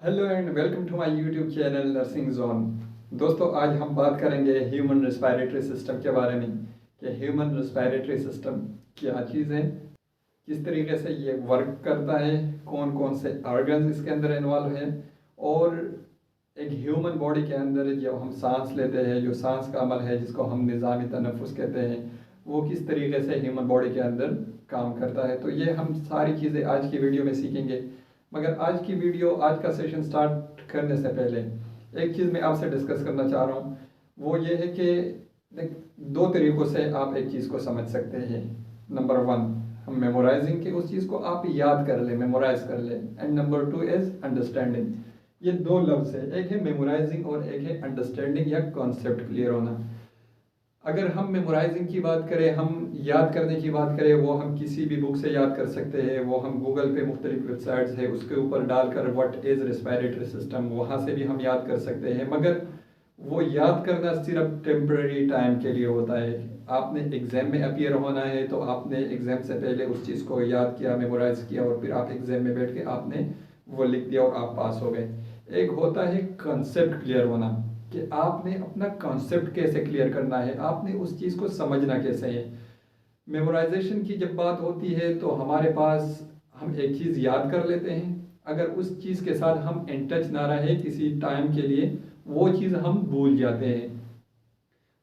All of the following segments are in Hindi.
Hello and welcome to my YouTube channel nursing zone. दोस्तों, आज हम बात करेंगे ह्यूमन रेस्पिरेटरी सिस्टम के बारे में कि ह्यूमन रेस्पिरेटरी सिस्टम क्या चीज़ है, किस तरीके से ये वर्क करता है, कौन कौन से ऑर्गन्स इसके अंदर इन्वॉल्व हैं और एक ह्यूमन बॉडी के अंदर जब हम सांस लेते हैं, जो सांस का अमल है जिसको हम निज़ामी तनफ़ुस कहते हैं, वो किस तरीके से ह्यूमन बॉडी के अंदर काम करता है। तो ये हम सारी चीज़ें आज की वीडियो में सीखेंगे। मगर आज की वीडियो, आज का सेशन स्टार्ट करने से पहले एक चीज़ मैं आपसे डिस्कस करना चाह रहा हूँ। वो ये है कि देख, दो तरीक़ों से आप एक चीज़ को समझ सकते हैं। नंबर वन, हम मेमोराइजिंग के उस चीज़ को आप याद कर लें, मेमोराइज कर लें। And number two is understanding. ये दो लफ्ज़ है, एक है मेमोराइजिंग और एक है अंडरस्टैंडिंग या कॉन्सेप्ट क्लियर होना। अगर हम मेमोराइजिंग की बात करें, हम याद करने की बात करें, वो हम किसी भी बुक से याद कर सकते हैं, वो हम गूगल पे मुख्तलिफ वेबसाइट्स है उसके ऊपर डालकर व्हाट इज़ रेस्पिरेटरी सिस्टम, वहाँ से भी हम याद कर सकते हैं। मगर वो याद करना सिर्फ टेम्परेरी टाइम के लिए होता है। आपने एग्ज़ाम में अपीयर होना है तो आपने एग्ज़ाम से पहले उस चीज़ को याद किया, मेमोराइज़ किया और फिर आप एग्ज़ाम में बैठ के आपने वो लिख दिया और आप पास हो गए। एक होता है कंसेप्ट क्लियर होना, कि आपने अपना कॉन्सेप्ट कैसे क्लियर करना है, आपने उस चीज़ को समझना कैसे है। मेमोराइजेशन की जब बात होती है तो हमारे पास हम एक चीज़ याद कर लेते हैं, अगर उस चीज़ के साथ हम इन टच ना रहे किसी टाइम के लिए, वो चीज़ हम भूल जाते हैं।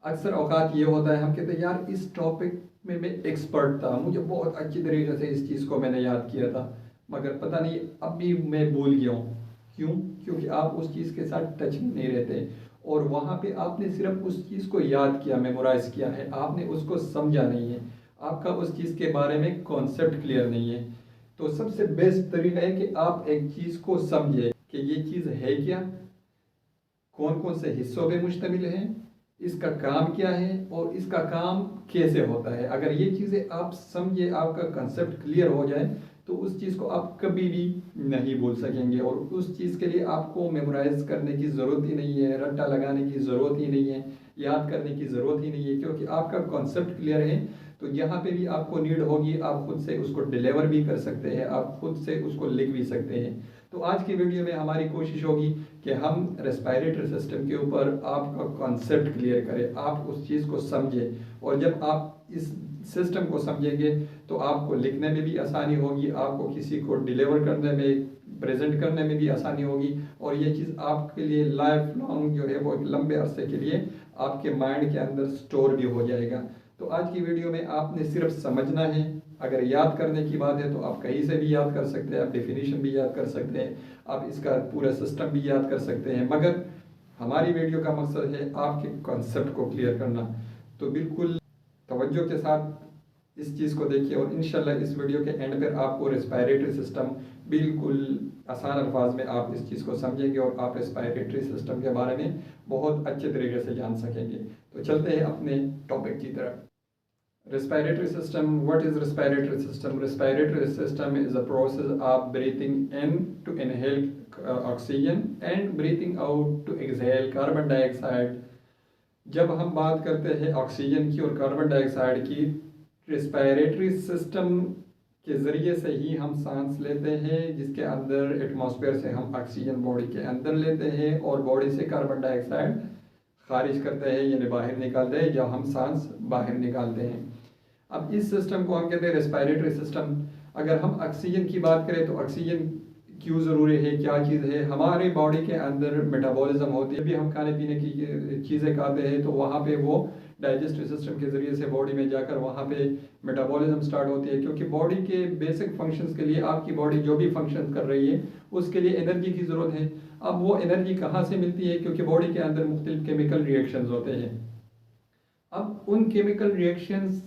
अक्सर औकात ये होता है, हम कहते हैं यार इस टॉपिक में मैं एक्सपर्ट था, मुझे बहुत अच्छी तरीके से इस चीज़ को मैंने याद किया था, मगर पता नहीं अब भी मैं भूल गया हूँ। क्यों? क्योंकि आप उस चीज़ के साथ टच में नहीं रहते और वहाँ पे आपने सिर्फ उस चीज़ को याद किया, मेमोराइज किया है, आपने उसको समझा नहीं है, आपका उस चीज़ के बारे में कॉन्सेप्ट क्लियर नहीं है। तो सबसे बेस्ट तरीका है कि आप एक चीज़ को समझे कि ये चीज़ है क्या, कौन कौन से हिस्सों पे मुश्तमिल है, इसका काम क्या है और इसका काम कैसे होता है। अगर ये चीज़ें आप समझे, आपका कंसेप्ट क्लियर हो जाए, तो उस चीज़ को आप कभी भी नहीं भूल सकेंगे और उस चीज़ के लिए आपको मेमोराइज करने की ज़रूरत ही नहीं है, रट्टा लगाने की ज़रूरत ही नहीं है, याद करने की ज़रूरत ही नहीं है, क्योंकि आपका कॉन्सेप्ट क्लियर है। तो यहाँ पे भी आपको नीड होगी, आप खुद से उसको डिलीवर भी कर सकते हैं, आप खुद से उसको लिख भी सकते हैं। तो आज की वीडियो में हमारी कोशिश होगी कि हम रेस्पिरेटरी सिस्टम के ऊपर आपका कॉन्सेप्ट क्लियर करें, आप उस चीज़ को समझें। और जब आप इस सिस्टम को समझेंगे तो आपको लिखने में भी आसानी होगी, आपको किसी को डिलीवर करने में, प्रेजेंट करने में भी आसानी होगी और ये चीज़ आपके लिए लाइफ लॉन्ग जो है वो एक लंबे अरसे के लिए आपके माइंड के अंदर स्टोर भी हो जाएगा। तो आज की वीडियो में आपने सिर्फ समझना है। अगर याद करने की बात है तो आप कहीं से भी याद कर सकते हैं, आप डेफिनेशन भी याद कर सकते हैं, आप इसका पूरा सिस्टम भी याद कर सकते हैं, मगर हमारी वीडियो का मकसद है आपके कॉन्सेप्ट को क्लियर करना। तो बिल्कुल तवज्जो के साथ इस चीज़ को देखिए और इंशाल्लाह इस वीडियो के एंड पर आपको रेस्पिरेटरी सिस्टम बिल्कुल आसान अल्फाज में आप इस चीज़ को समझेंगे और आप रेस्पिरेटरी सिस्टम के बारे में बहुत अच्छे तरीके से जान सकेंगे। तो चलते हैं अपने टॉपिक की तरफ। Respiratory system. What is respiratory system? Respiratory system is a process of breathing in to inhale oxygen and breathing out to exhale carbon dioxide. जब हम बात करते हैं ऑक्सीजन की और कार्बन डाइऑक्साइड की, रेस्पिरेटरी सिस्टम के ज़रिए से ही हम सांस लेते हैं, जिसके अंदर एटमॉस्फेयर से हम ऑक्सीजन बॉडी के अंदर लेते हैं और बॉडी से कार्बन डाइऑक्साइड खारिज करते हैं, यानी बाहर निकालते हैं जब हम सांस बाहर निकालते हैं। अब इस सिस्टम को हम कहते हैं रेस्पिरेटरी सिस्टम। अगर हम ऑक्सीजन की बात करें तो ऑक्सीजन क्यों ज़रूरी है, क्या चीज़ है? हमारे बॉडी के अंदर मेटाबॉलिज्म होती है, भी हम खाने पीने की चीज़ें खाते हैं तो वहाँ पे वो डाइजेस्टिव सिस्टम के ज़रिए से बॉडी में जाकर वहाँ पे मेटाबॉलिज्म स्टार्ट होती है, क्योंकि बॉडी के बेसिक फंक्शंस के लिए, आपकी बॉडी जो भी फंक्शन कर रही है उसके लिए एनर्जी की ज़रूरत है। अब वो एनर्जी कहाँ से मिलती है? क्योंकि बॉडी के अंदर मुख्तलिफ केमिकल रिएक्शंस होते हैं। अब उन केमिकल रिएक्शंस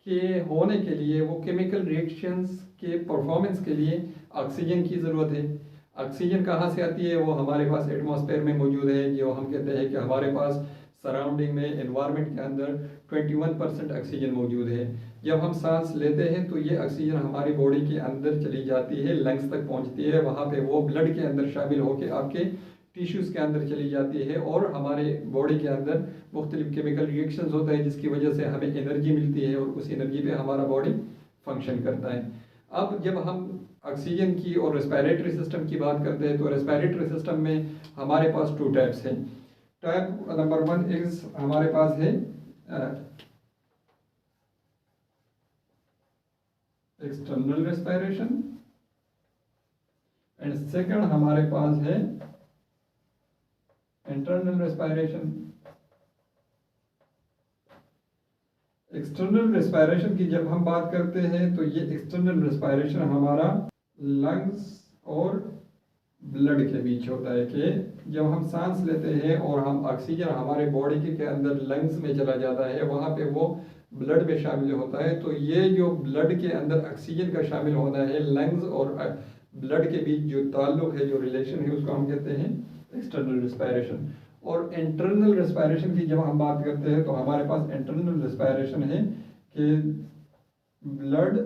के होने के लिए, वो केमिकल रिएक्शंस के परफॉर्मेंस के लिए ऑक्सीजन की ज़रूरत है। ऑक्सीजन कहाँ से आती है? वो हमारे पास एटमॉस्फेयर में मौजूद है, जो हम कहते हैं कि हमारे पास सराउंडिंग में, एनवायरनमेंट के अंदर 21% ऑक्सीजन मौजूद है। जब हम सांस लेते हैं तो ये ऑक्सीजन हमारी बॉडी के अंदर चली जाती है, लंग्स तक पहुँचती है, वहाँ पे वो ब्लड के अंदर शामिल होकर आपके टिश्यूज़ के अंदर चली जाती है और हमारे बॉडी के अंदर मुख्तलिफ केमिकल रिएक्शंस होते हैं, जिसकी वजह से हमें एनर्जी मिलती है और उस एनर्जी पे हमारा बॉडी फंक्शन करता है। अब जब हम ऑक्सीजन की और रेस्पिरेटरी सिस्टम की बात करते हैं तो रेस्पिरेटरी सिस्टम में हमारे पास 2 टाइप्स हैं। टाइप नंबर 1 इज हमारे पास है एक्सटर्नल रेस्पिरेशन एंड सेकंड हमारे पास है इंटरनल रेस्पिरेशन। एक्सटर्नल रेस्पिरेशन की जब हम बात करते हैं तो ये एक्सटर्नल रेस्पिरेशन हमारा लंग्स और ब्लड के बीच होता है कि जब हम सांस लेते हैं और हम ऑक्सीजन हमारे बॉडी के अंदर लंग्स में चला जाता है, वहाँ पे वो ब्लड में शामिल होता है। तो ये जो ब्लड के अंदर ऑक्सीजन का शामिल होना है, लंग्स और ब्लड के बीच जो ताल्लुक है, जो रिलेशन है, उसको हम कहते हैं एक्सटर्नल रेस्पिरेशन। और इंटरनल रेस्पिरेशन की जब हम बात करते हैं तो हमारे पास इंटरनल रेस्पिरेशन है कि ब्लड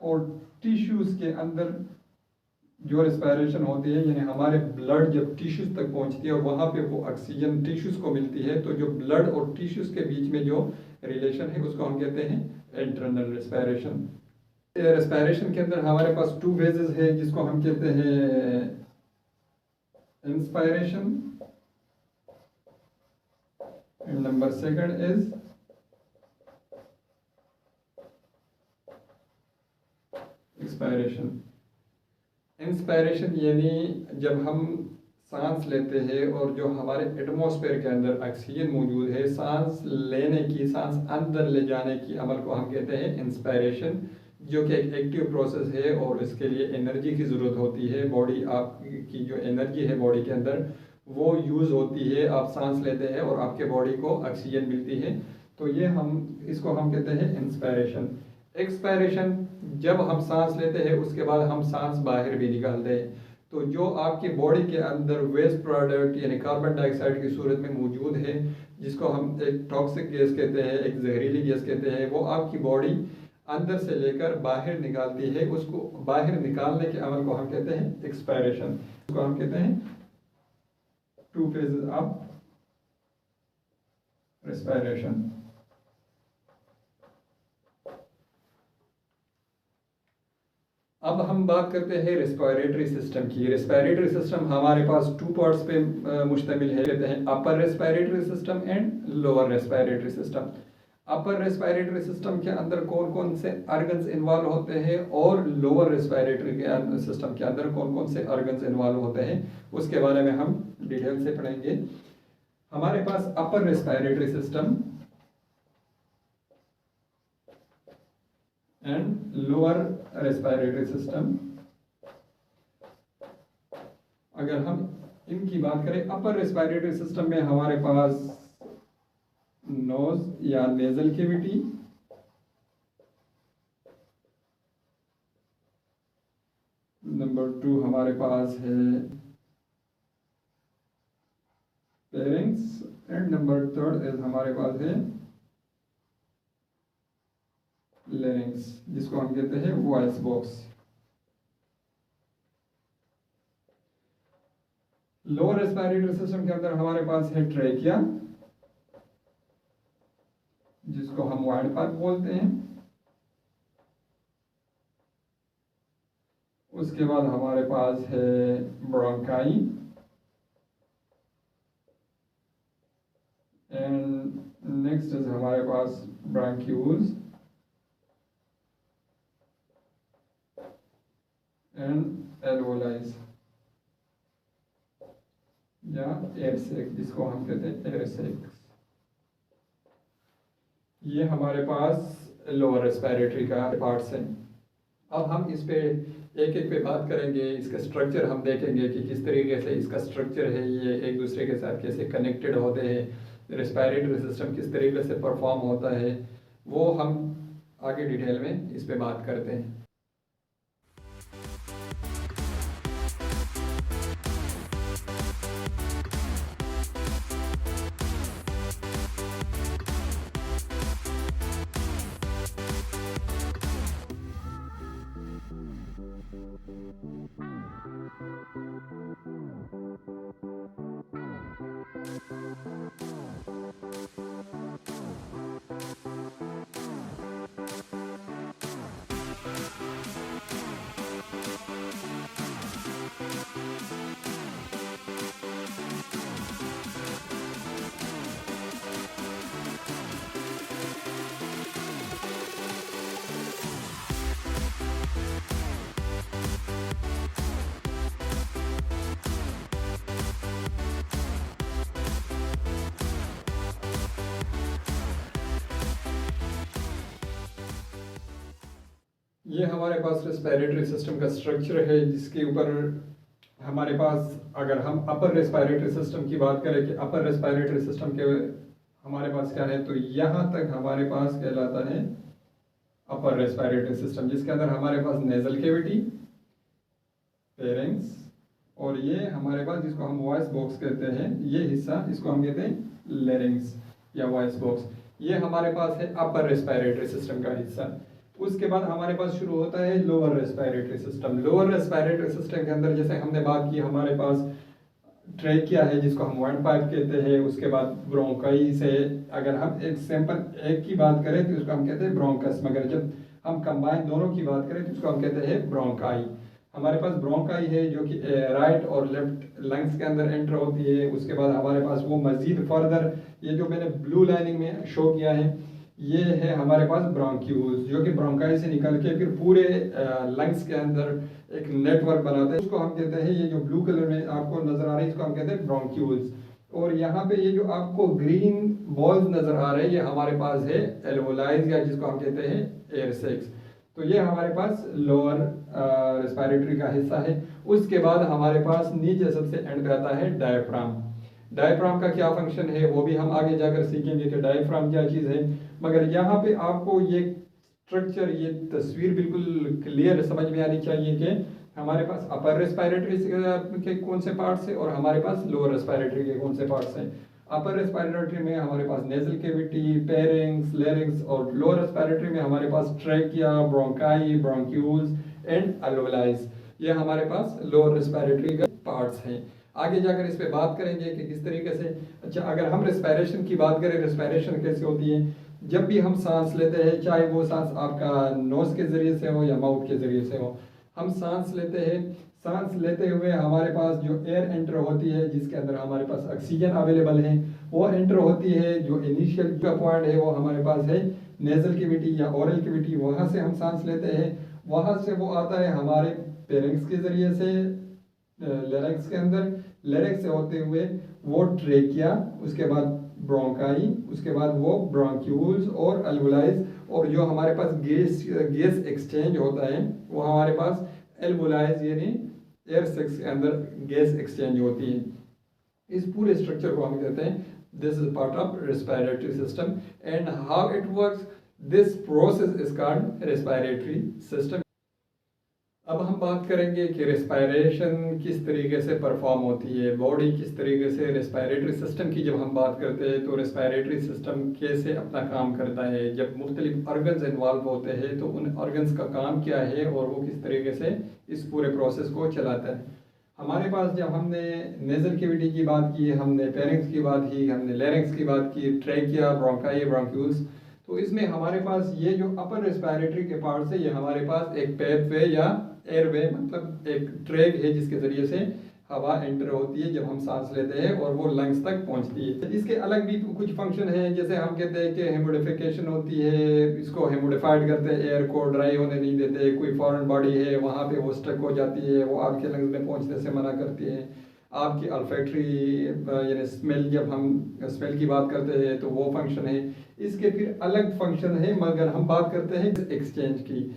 और टिश्यूज के अंदर जो रेस्पिरेशन होती है, यानी हमारे ब्लड जब टिश्यूज तक पहुंचती है और वहाँ पे वो ऑक्सीजन टिश्यूज को मिलती है, तो जो ब्लड और टिश्यूज के बीच में जो रिलेशन है उसको हम कहते हैं इंटरनल रेस्पिरेशन। रेस्पिरेशन के अंदर हमारे पास 2 फेजेस है जिसको हम कहते हैं inspiration and number second is expiration. Inspiration यानी जब हम सांस लेते हैं और जो हमारे एटमॉस्फेयर के अंदर ऑक्सीजन मौजूद है, सांस लेने की, सांस अंदर ले जाने की अमल को हम कहते हैं इंस्पायरेशन, जो कि एक एक्टिव प्रोसेस है और इसके लिए एनर्जी की ज़रूरत होती है। बॉडी आपकी जो एनर्जी है बॉडी के अंदर वो यूज़ होती है, आप सांस लेते हैं और आपके बॉडी को ऑक्सीजन मिलती है, तो ये इसको हम कहते हैं इंस्पायरेशन। एक्सपायरेशन जब हम सांस लेते हैं उसके बाद हम सांस बाहर भी निकालते हैं, तो जो आपकी बॉडी के अंदर वेस्ट प्रोडक्ट यानी कार्बन डाइऑक्साइड की सूरत में मौजूद है, जिसको हम एक टॉक्सिक गैस कहते हैं, एक जहरीली गैस कहते हैं, वो आपकी बॉडी अंदर से लेकर बाहर निकालती है। उसको बाहर निकालने के अमल को हम कहते हैं एक्सपायरेशन। उसको हम कहते हैं 2 फेजेस ऑफ रेस्पिरेशन। अब हम बात करते हैं रेस्पिरेटरी सिस्टम की। रेस्पिरेटरी सिस्टम हमारे पास 2 पार्ट्स पे मुश्तमिल है, कहते हैं अपर respiratory system and lower respiratory system. Upper respiratory system के अंदर कौन कौन से ऑर्गन्स इन्वॉल्व होते हैं और लोअर रेस्पिरेटरी के सिस्टम के अंदर कौन कौन से ऑर्गन्स इन्वॉल्व होते हैं, उसके बारे में हम डिटेल से पढ़ेंगे। हमारे पास upper respiratory system and lower respiratory system. अगर हम इनकी बात करें, अपर रेस्पिरेटरी सिस्टम में हमारे पास नोज या नेजल कैविटी, नंबर 2 हमारे पास है फेरिंक्स एंड नंबर 3 इज हमारे पास है लैरिंक्स, जिसको हम कहते हैं voice box. Lower respiratory system के अंदर हमारे पास है ट्रेकिया, जिसको हम वाइड पाइप बोलते हैं। उसके बाद हमारे पास है ब्रोंकाई एंड नेक्स्ट इज हमारे पास ब्रांक्यूल्स एंड एल्वोलाइज या एयर सैक, जिसको हम कहते हैं एयर सैक। ये हमारे पास लोअर रेस्पिरेटरी का पार्ट्स हैं। अब हम इस पे एक एक पे बात करेंगे, इसका स्ट्रक्चर हम देखेंगे कि किस तरीके से इसका स्ट्रक्चर है, ये एक दूसरे के साथ कैसे कनेक्टेड होते हैं, रेस्पिरेटरी सिस्टम किस तरीके से परफॉर्म होता है, वो हम आगे डिटेल में इस पे बात करते हैं। ये हमारे पास रेस्पिरेटरी सिस्टम का स्ट्रक्चर है, जिसके ऊपर हमारे पास, अगर हम अपर रेस्पिरेटरी सिस्टम की बात करें कि अपर रेस्पिरेटरी सिस्टम के हमारे पास क्या है, तो यहाँ तक हमारे पास कहलाता है अपर रेस्पिरेटरी सिस्टम, जिसके अंदर हमारे पास नेजल कैविटी, फेरिंक्स, और ये हमारे पास जिसको हम वॉइस बॉक्स कहते हैं, ये हिस्सा इसको हम कहते हैं लेरिंग्स या वॉइस बॉक्स, ये हमारे पास है अपर रेस्पिरेटरी सिस्टम का हिस्सा। उसके बाद हमारे पास शुरू होता है lower respiratory system. Lower respiratory system के अंदर जैसे हमने बात की, हमारे पास ट्रेकिया है जिसको हम वाइंड पाइप कहते हैं, उसके बाद ब्रोंकाइस है। अगर हम एक सैंपल एक की बात करें तो उसको हम कहते हैं ब्रोंकस, मगर जब हम कंबाइन दोनों की बात करें तो उसको हम कहते हैं ब्रोंकाई। हमारे पास ब्रोंकाई है जो कि राइट और लेफ्ट लंग्स के अंदर एंटर होती है। उसके बाद हमारे पास वो मजीद फर्दर, ये जो मैंने ब्लू लाइनिंग में शो किया है, ये है हमारे पास ब्रोंक्यूल्स, जो कि ब्रोंकाई से निकल के फिर पूरे लंग्स के अंदर एक नेटवर्क बनाते हैं, उसको हम कहते हैं, ये जो ब्लू कलर में आपको नजर आ रही है इसको हम कहते हैं ब्रोंक्यूल्स। और यहाँ पे ये जो आपको ग्रीन बॉल्स नजर आ रहे हैं, ये हमारे पास है एल्वोलाइज, या जिसको हम कहते हैं एयर सेक्स। तो ये हमारे पास लोअर रेस्पिरेटरी का हिस्सा है। उसके बाद हमारे पास नीचे सबसे एंड पे आता है डायफ्राम। डायफ्राम का क्या फंक्शन है वो भी हम आगे जाकर सीखेंगे कि डायफ्राम क्या चीज़ है, मगर यहाँ पे आपको ये स्ट्रक्चर, ये तस्वीर बिल्कुल क्लियर समझ में आनी चाहिए कि हमारे पास अपर रेस्पिरेटरी के कौन से पार्ट्स है और हमारे पास लोअर रेस्पिरेटरी के कौन से पार्ट्स हैं। अपर रेस्पिरेटरी में हमारे पास नेजल कैविटी, पेरिंग्स, लेरिंग्स, और लोअर रेस्पिरेटरी में हमारे पास ट्रेकिया, ब्रोंकाई, ब्रोंक्यूल्स एंड अल्वोलाइज। ये हमारे पास लोअर रेस्पिरेटरी के पार्ट्स हैं। आगे जाकर इस पे बात करेंगे कि किस तरीके से। अच्छा, अगर हम रेस्पिरेशन की बात करें, रेस्पिरेशन कैसे होती है, जब भी हम सांस लेते हैं, चाहे वो सांस आपका नोज के जरिए से हो या माउथ के जरिए से हो, हम सांस लेते हैं। सांस लेते हुए हमारे पास जो एयर एंटर होती है, जिसके अंदर हमारे पास ऑक्सीजन अवेलेबल है, वो एंटर होती है। जो इनिशियल पॉइंट है वो हमारे पास है नेजल कैविटी या ओरल कैविटी, वहाँ से हम सांस लेते हैं। वहाँ से वो आता है हमारे फेरिंक्स के जरिए से लेरिंक्स के अंदर, लेरिंक्स से होते हुए वो ट्रेकिया, उसके बाद ब्रोंकाई, उसके बाद वो ब्रोंक्यूल्स और अल्वोलाइज, और जो हमारे पास गैस एक्सचेंज होता है वो हमारे पास एल्वोलाइज यानी एयर सेक्स के अंदर गैस एक्सचेंज होती है। इस पूरे स्ट्रक्चर को हम कहते हैं this is part of respiratory system and how it works, this process is called respiratory system. अब हम बात करेंगे कि रेस्पिरेशन किस तरीके से परफॉर्म होती है, बॉडी किस तरीके से रेस्पिरेटरी सिस्टम की जब हम बात करते हैं तो रेस्पिरेटरी सिस्टम कैसे अपना काम करता है। जब मुख्तलिफ ऑर्गन्स इन्वॉल्व होते हैं तो उन ऑर्गन्स का काम क्या है और वो किस तरीके से इस पूरे प्रोसेस को चलाता है। हमारे पास जब हमने नेजल कैविटी की बात की, हमने फेरिंक्स की बात की, हमने लेरिंक्स की बात की, ट्रेकिया, ब्रोंकाई, ब्रोंक्यूल्स, तो इसमें हमारे पास ये जो अपर रेस्पिरेटरी के पार्ट्स है, ये हमारे पास एक पेथवे या एयरवे, मतलब एक ट्रैक है जिसके जरिए से हवा एंटर होती है जब हम सांस लेते हैं और वो लंग्स तक पहुंचती है। इसके अलग भी कुछ फंक्शन है, जैसे हम कहते हैं कि हेमोडिफिकेशन होती है, इसको हेमोडिफाइड करते हैं, एयर को ड्राई होने नहीं देते। कोई फॉरेन बॉडी है वहाँ पे वो स्टक हो जाती है, वो आपके लंग्स में पहुँचने से मना करती है। आपकी अल्फैक्टरी यानी स्मेल, जब हम स्मेल की बात करते हैं तो वो फंक्शन है। इसके फिर अलग फंक्शन है, मगर हम बात करते हैं एक्सचेंज की,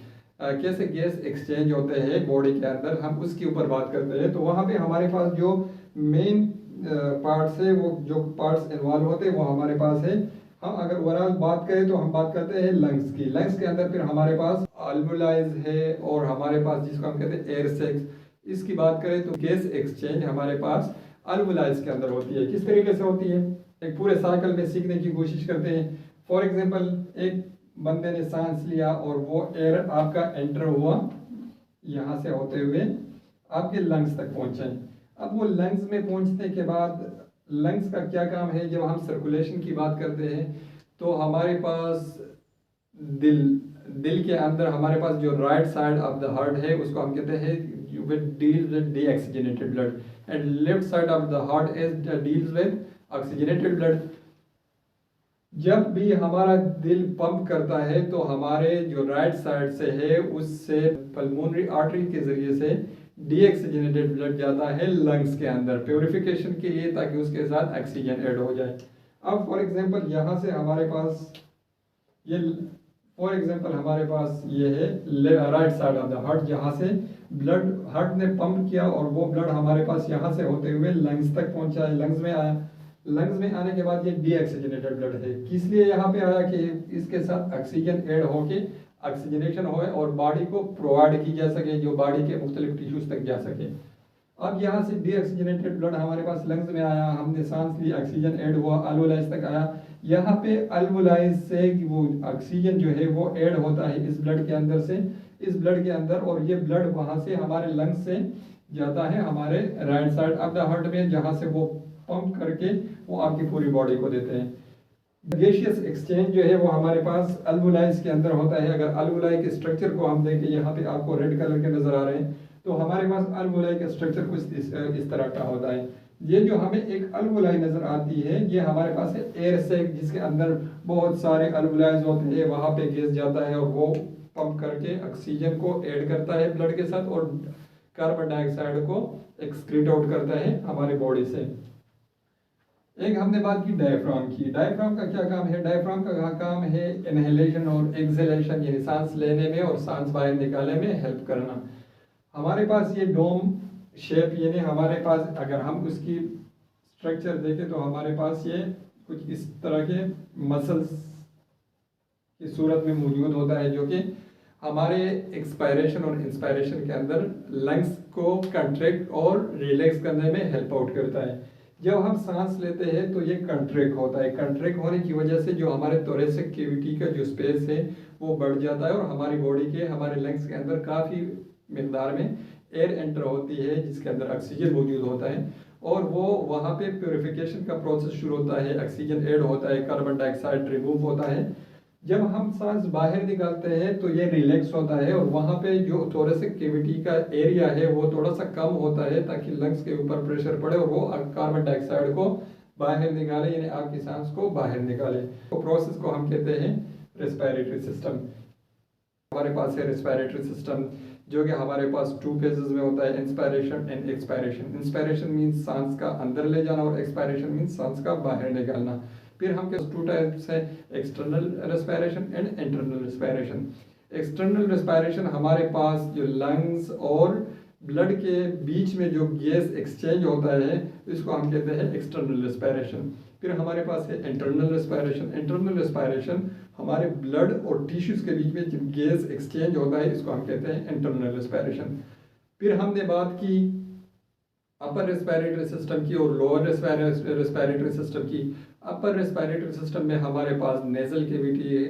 कैसे गैस एक्सचेंज होते हैं बॉडी के अंदर, हम उसके ऊपर बात करते हैं। तो वहाँ पे हमारे पास जो मेन पार्ट्स है, वो जो पार्ट्स इन्वॉल्व होते हैं वो हमारे पास है। हम अगर ओवरऑल बात करें तो हम बात करते हैं लंग्स की। लंग्स के अंदर फिर हमारे पास अल्वोलाइज है और हमारे पास जिसको हम कहते हैं एयर सेक्स। इसकी बात करें तो गैस एक्सचेंज हमारे पास अल्वोलाइज के अंदर होती है। किस तरीके से होती है, एक पूरे साइकिल में सीखने की कोशिश करते हैं। फॉर एग्जाम्पल, एक बंदे ने सांस लिया और वो एयर आपका एंटर हुआ, यहाँ से होते हुए आपके लंग्स तक पहुँचे। अब वो लंग्स में पहुँचने के बाद लंग्स का क्या काम है, जब हम सर्कुलेशन की बात करते हैं तो हमारे पास दिल के अंदर हमारे पास जो right side of the heart है उसको हम कहते हैं deals with deoxygenated blood and left side of the heart is deals with oxygenated blood. जब भी हमारा दिल पंप करता है तो हमारे जो राइट साइड से है उससे पल्मोनरी आर्टरी के जरिए से डीऑक्सीजनेटेड ब्लड जाता है लंग्स के अंदर प्योरिफिकेशन के लिए, ताकि उसके साथ ऑक्सीजन ऐड हो जाए। अब फॉर एग्जांपल यहाँ से हमारे पास ये फॉर एग्जांपल हमारे पास ये है right side of the heart, जहाँ से ब्लड हार्ट ने पंप किया और वो ब्लड हमारे पास यहाँ से होते हुए लंग्स तक पहुंचा, लंग्स में आया। लंग्स में आने के बाद ये डीऑक्सीजनेटेड ब्लड है। किस लिए यहाँ पे आया कि इसके साथ ऑक्सीजन ऐड होके ऑक्सीजनेशन होए और बॉडी को प्रोवाइड की जा सके, जो बॉडी के मुख्तलिफ टिश्यूज तक जा सके। अब यहाँ से डीऑक्सीजनेटेड ब्लड हमारे पास लंग्स में आया, हमने सांस ली, ऑक्सीजन ऐड हुआ, अल्वोलाइज तक आया। यहाँ पे अल्वोलाइज से वो ऑक्सीजन जो है वो ऐड होता है इस ब्लड के अंदर से, इस ब्लड के अंदर, और ये ब्लड वहाँ से हमारे लंग्स से जाता है हमारे right side of the heart में, जहाँ से वो पंप करके वो आपकी पूरी बॉडी को देते हैं। गैसियस एक्सचेंज जो है वो हमारे पास अल्वोलाइज के अंदर होता है। अगर अल्वोलाई के स्ट्रक्चर को हम देखें, यहाँ पे आपको रेड कलर के नजर आ रहे हैं, तो हमारे पास अल्वोलाई का स्ट्रक्चर कुछ इस तरह का होता है। ये जो हमें एक अल्वोलाई नजर आती है, ये हमारे पास है एयर सैक, जिसके अंदर बहुत सारे अल्वोलाइज होते हैं, वहां पे गैस जाता है और वो पंप करके ऑक्सीजन को ऐड करता है ब्लड के साथ और कार्बन डाइऑक्साइड को एक्सक्रीट आउट करता है हमारी बॉडी से। एक हमने बात की डायफ्राम की। डायफ्राम का क्या काम है? डायफ्राम का काम है इनहेलेशन और एक्सहेलेशन, यानी सांस लेने में और सांस बाहर निकालने में हेल्प करना। हमारे पास ये डोम शेप, यानी हमारे पास अगर हम उसकी स्ट्रक्चर देखें तो हमारे पास ये कुछ इस तरह के मसल्स की सूरत में मौजूद होता है, जो कि हमारे एक्सपायरेशन और इंस्पायरेशन के अंदर लंग्स को कंट्रैक्ट और रिलैक्स करने में हेल्प आउट करता है। जब हम सांस लेते हैं तो ये कंट्रैक्ट होता है, कंट्रैक्ट होने की वजह से जो हमारे थोरेसिक कैविटी का जो स्पेस है वो बढ़ जाता है और हमारी बॉडी के, हमारे लंग्स के अंदर काफ़ी मिकदार में एयर एंटर होती है, जिसके अंदर ऑक्सीजन मौजूद होता है और वो वहाँ पे प्योरिफिकेशन का प्रोसेस शुरू होता है, ऑक्सीजन ऐड होता है, कार्बन डाइऑक्साइड रिमूव होता है। जब हम सांस बाहर निकालते हैं तो ये रिलैक्स होता है और वहाँ पे जो थोरेसिक कैविटी का एरिया है वो थोड़ा सा कम होता है, ताकि लंग्स के ऊपर प्रेशर पड़े और वो कार्बन डाइऑक्साइड को बाहर निकाले, यानी आपकी सांस को बाहर निकाले। तो प्रोसेस को हम कहते हैं रेस्पिरेटरी सिस्टम। हमारे पास है रेस्पिरेटरी सिस्टम, जो कि हमारे पास 2 फेजेस में होता है, inspiration and expiration. Inspiration means सांस का अंदर ले जाना और एक्सपायरेशन मीन्स सांस का बाहर निकालना। फिर हम 2 टाइप्स है, external respiration and internal respiration. External respiration हमारे पास जो लंग्स और ब्लड के बीच में जो गैस एक्सचेंज होता है, इसको हम कहते हैं एक्सटर्नल रेस्पिरेशन। फिर हमारे पास है इंटरनल रेस्पिरेशन। इंटरनल रेस्पिरेशन हमारे ब्लड और टिश्यूज के बीच में जो गैस एक्सचेंज होता है, इसको हम कहते हैं इंटरनल रेस्पिरेशन। फिर हमने बात की अपर रेस्पिरेटरी सिस्टम की और लोअर रेस्पिरेटरी सिस्टम की। अपर रेस्पिरेटरी सिस्टम में हमारे पास नेजल कैविटी,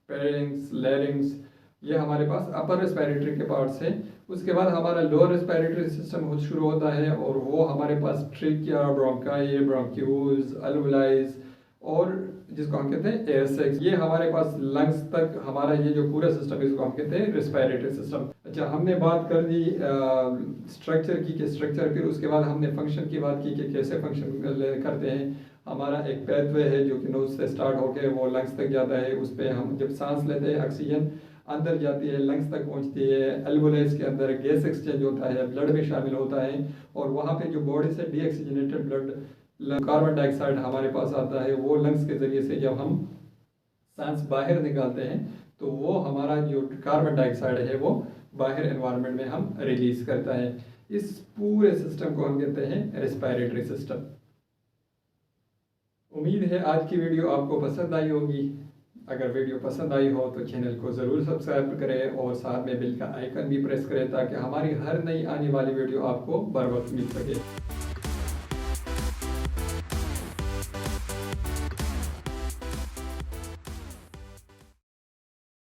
फेरिंक्स, लैरिंक्स, ये हमारे पास अपर रेस्पिरेटरी के पार्ट्स हैं। उसके बाद हमारा लोअर रेस्पिरेटरी सिस्टम शुरू होता है और वो हमारे पास ट्रिकिया, ब्रोंकाई, ब्रोंक्यूल्स, अल्वोलाइज और जिसको हम कहते हैं एयर सैक्स, ये हमारे पास लंग्स तक हमारा ये जो पूरा सिस्टम है इसको हम कहते हैं रेस्पिरेटरी सिस्टम। अच्छा, हमने बात कर दी स्ट्रक्चर की, स्ट्रक्चर, फिर उसके बाद हमने फंक्शन की बात की कि कैसे फंक्शन करते हैं। हमारा एक पैथवे है जो कि नोज से स्टार्ट होकर वो लंग्स तक जाता है। उस पर हम जब सांस लेते हैं ऑक्सीजन अंदर जाती है, लंग्स तक पहुंचती है, अल्वोलाइज के अंदर गैस एक्सचेंज होता है, ब्लड में शामिल होता है और वहाँ पे जो बॉडी से डीऑक्सीजनेटेड ब्लड, कार्बन डाइऑक्साइड हमारे पास आता है, वो लंग्स के जरिए से जब हम सांस बाहर निकालते हैं तो वो हमारा जो कार्बन डाइऑक्साइड है वो बाहर एनवायरनमेंट में हम रिलीज करता है। इस पूरे सिस्टम को हम कहते हैं रेस्पिरेटरी सिस्टम। उम्मीद है आज की वीडियो आपको पसंद आई होगी। अगर वीडियो पसंद आई हो तो चैनल को ज़रूर सब्सक्राइब करें और साथ में बेल का आइकन भी प्रेस करें, ताकि हमारी हर नई आने वाली वीडियो आपको बर वक्त मिल सके।